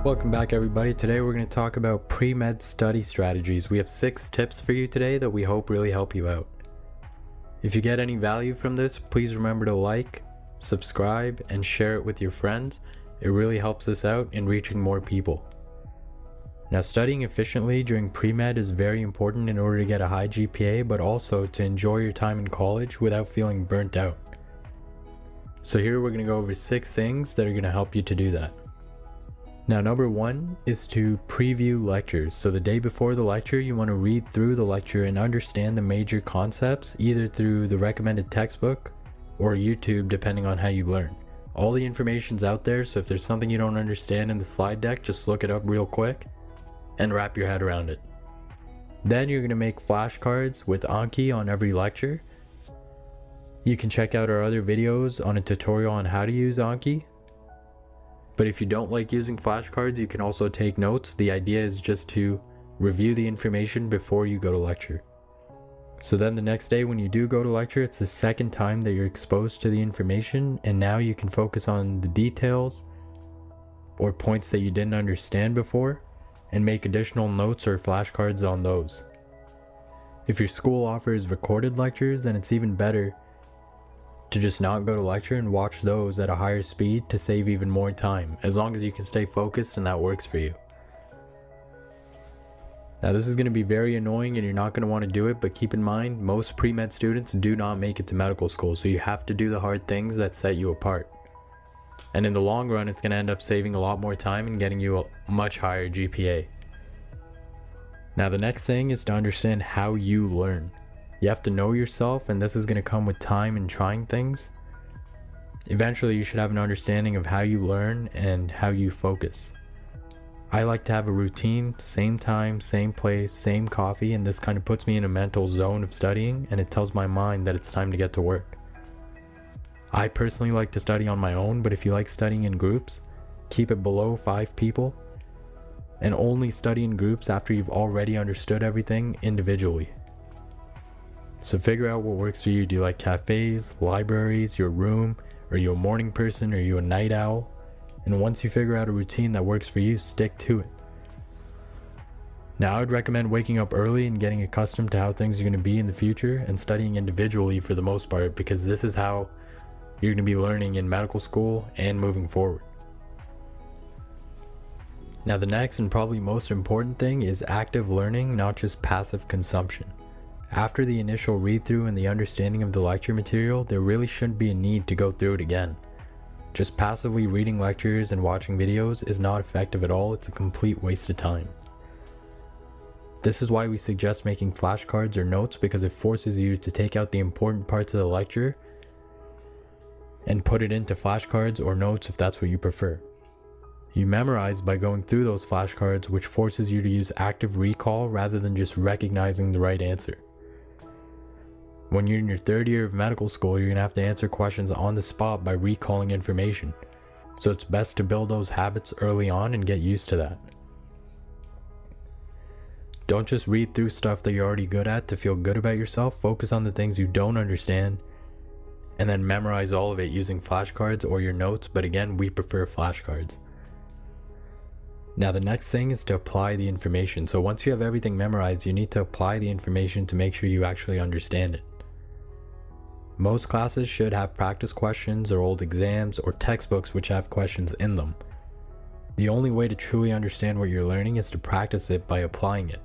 Welcome back everybody. Today we're going to talk about pre-med study strategies. We have 6 tips for you today that we hope really help you out. If you get any value from this, please remember to like, subscribe, and share it with your friends. It really helps us out in reaching more people. Now, studying efficiently during pre-med is very important in order to get a high GPA, but also to enjoy your time in college without feeling burnt out. So here we're going to go over 6 things that are going to help you to do that. Now, number 1 is to preview lectures. So the day before the lecture, you want to read through the lecture and understand the major concepts, either through the recommended textbook or YouTube, depending on how you learn. All the information's out there, so if there's something you don't understand in the slide deck, just look it up real quick and wrap your head around it. Then you're going to make flashcards with Anki on every lecture. You can check out our other videos on a tutorial on how to use Anki. But if you don't like using flashcards, you can also take notes. The idea is just to review the information before you go to lecture. So then the next day when you do go to lecture, it's the second time that you're exposed to the information, and now you can focus on the details or points that you didn't understand before and make additional notes or flashcards on those. If your school offers recorded lectures, then it's even better to just not go to lecture and watch those at a higher speed to save even more time, as long as you can stay focused and that works for you. Now, this is going to be very annoying and you're not going to want to do it, but keep in mind, most pre-med students do not make it to medical school, so you have to do the hard things that set you apart. And in the long run, it's going to end up saving a lot more time and getting you a much higher GPA. Now, the next thing is to understand how you learn. You have to know yourself, and this is going to come with time and trying things. Eventually, you should have an understanding of how you learn and how you focus. I like to have a routine, same time, same place, same coffee, and this kind of puts me in a mental zone of studying, and it tells my mind that it's time to get to work. I personally like to study on my own, but if you like studying in groups, keep it below 5 people, and only study in groups after you've already understood everything individually. So figure out what works for you. Do you like cafes, libraries, your room? Are you a morning person? Are you a night owl? And once you figure out a routine that works for you, stick to it. Now, I would recommend waking up early and getting accustomed to how things are going to be in the future and studying individually for the most part, because this is how you're going to be learning in medical school and moving forward. Now, the next and probably most important thing is active learning, not just passive consumption. After the initial read-through and the understanding of the lecture material, there really shouldn't be a need to go through it again. Just passively reading lectures and watching videos is not effective at all. It's a complete waste of time. This is why we suggest making flashcards or notes, because it forces you to take out the important parts of the lecture and put it into flashcards or notes if that's what you prefer. You memorize by going through those flashcards, which forces you to use active recall rather than just recognizing the right answer. When you're in your 3rd year of medical school, you're going to have to answer questions on the spot by recalling information. So it's best to build those habits early on and get used to that. Don't just read through stuff that you're already good at to feel good about yourself. Focus on the things you don't understand and then memorize all of it using flashcards or your notes, but again, we prefer flashcards. Now, the next thing is to apply the information. So once you have everything memorized, you need to apply the information to make sure you actually understand it. Most classes should have practice questions or old exams or textbooks which have questions in them. The only way to truly understand what you're learning is to practice it by applying it.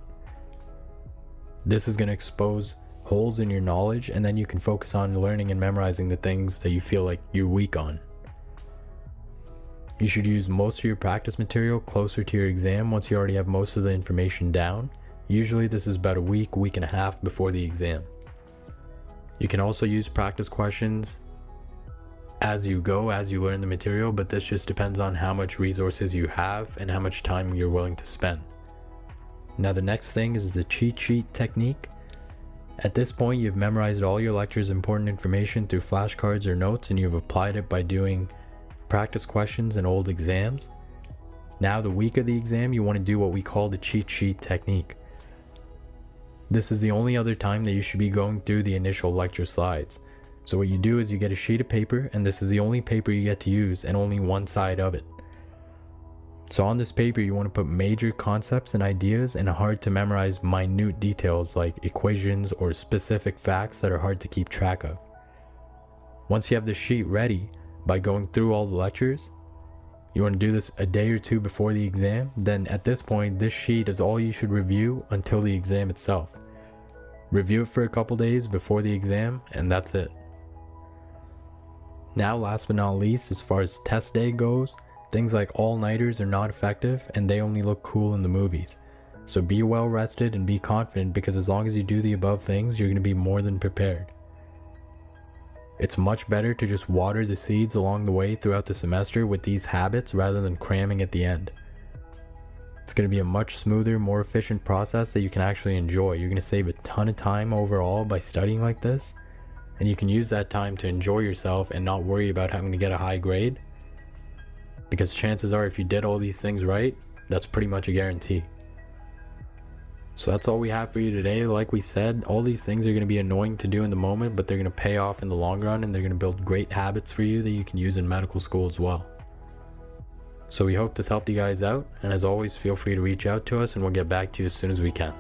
This is going to expose holes in your knowledge, and then you can focus on learning and memorizing the things that you feel like you're weak on. You should use most of your practice material closer to your exam once you already have most of the information down. Usually this is about a week, week and a half before the exam. You can also use practice questions as you go, as you learn the material, but this just depends on how much resources you have and how much time you're willing to spend. Now, the next thing is the cheat sheet technique. At this point, you've memorized all your lecture's important information through flashcards or notes, and you've applied it by doing practice questions and old exams. Now, the week of the exam, you want to do what we call the cheat sheet technique. This is the only other time that you should be going through the initial lecture slides. So what you do is you get a sheet of paper, and this is the only paper you get to use and only one side of it. So on this paper, you want to put major concepts and ideas and hard to memorize minute details like equations or specific facts that are hard to keep track of. Once you have the sheet ready by going through all the lectures, you want to do this a day or two before the exam. Then at this point, this sheet is all you should review until the exam itself. Review it for a couple days before the exam, and that's it. Now, last but not least, as far as test day goes, things like all-nighters are not effective and they only look cool in the movies. So be well rested and be confident, because as long as you do the above things, you're going to be more than prepared. It's much better to just water the seeds along the way throughout the semester with these habits rather than cramming at the end. It's going to be a much smoother, more efficient process that you can actually enjoy. You're going to save a ton of time overall by studying like this, and you can use that time to enjoy yourself and not worry about having to get a high grade, because chances are if you did all these things right, that's pretty much a guarantee. So that's all we have for you today. Like we said, all these things are going to be annoying to do in the moment, but they're going to pay off in the long run, and they're going to build great habits for you that you can use in medical school as well. So we hope this helped you guys out, and as always, feel free to reach out to us and we'll get back to you as soon as we can.